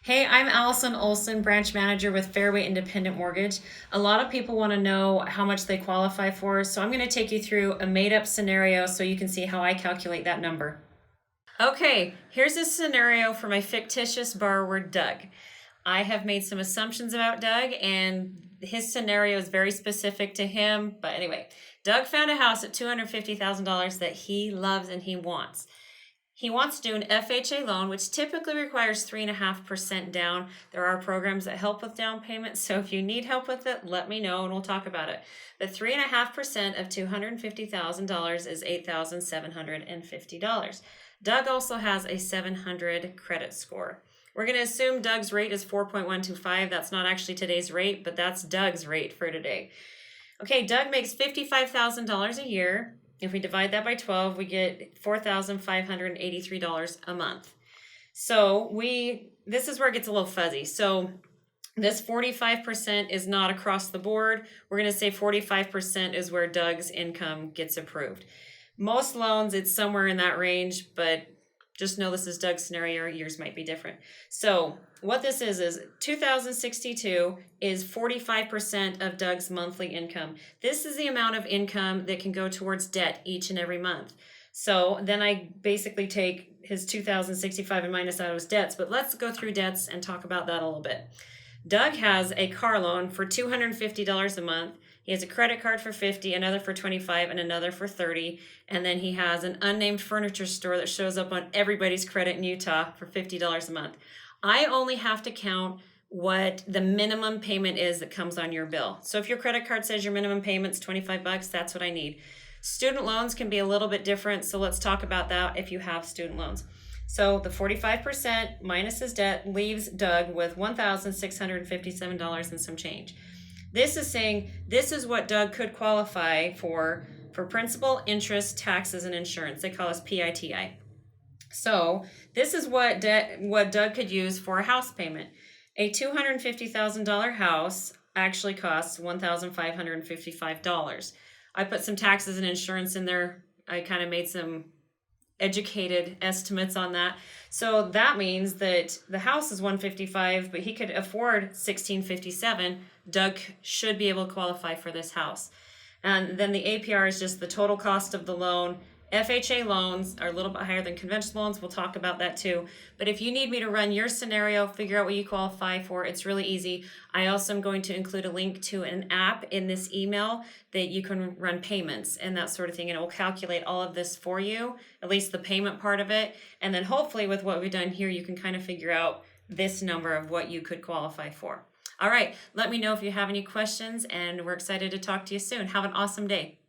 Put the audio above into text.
Hey, I'm Allison Olson, branch manager with Fairway Independent Mortgage. A lot of people want to know how much they qualify for, so I'm going to take you through a made up scenario so you can see how I calculate that number. Okay, here's a scenario for my fictitious borrower, Doug. I have made some assumptions about Doug, and his scenario is very specific to him. But anyway, Doug found a house at $250,000 that he loves and he wants. He wants to do an FHA loan, which typically requires 3.5% down. There are programs that help with down payments, so if you need help with it, let me know and we'll talk about it. The 3.5% of $250,000 is $8,750. Doug also has a 700 credit score. We're going to assume Doug's rate is 4.125. That's not actually today's rate, but that's Doug's rate for today. Okay, Doug makes $55,000 a year. If we divide that by 12, we get $4,583 a month. So this is where it gets a little fuzzy. So this 45% is not across the board. We're going to say 45% is where Doug's income gets approved. Most loans, it's somewhere in that range, but just know this is Doug's scenario. Yours might be different. So what this is 2062 is 45% of Doug's monthly income. This is the amount of income that can go towards debt each and every month. So then I basically take his 2065 and minus out of his debts, but let's go through debts and talk about that a little bit. Doug has a car loan for $250 a month. He has a credit card for $50, another for $25, and another for $30. And then he has an unnamed furniture store that shows up on everybody's credit in Utah for $50 a month. I only have to count what the minimum payment is that comes on your bill. So if your credit card says your minimum payment's $25, that's what I need. Student loans can be a little bit different, so let's talk about that if you have student loans. So the 45% minus his debt leaves Doug with $1,657 and some change. This is saying this is what Doug could qualify for principal, interest, taxes, and insurance. They call us PITI. So this is what Doug could use for a house payment. A $250,000 house actually costs $1,555. I put some taxes and insurance in there. I kind of made some educated estimates on that. So that means that the house is $155, but he could afford $1,657. Doug should be able to qualify for this house. And then the APR is just the total cost of the loan. FHA loans are a little bit higher than conventional loans. We'll talk about that too. But if you need me to run your scenario, figure out what you qualify for, it's really easy. I also am going to include a link to an app in this email that you can run payments and that sort of thing. And it will calculate all of this for you, at least the payment part of it. And then hopefully with what we've done here, you can kind of figure out this number of what you could qualify for. All right, let me know if you have any questions, and we're excited to talk to you soon. Have an awesome day.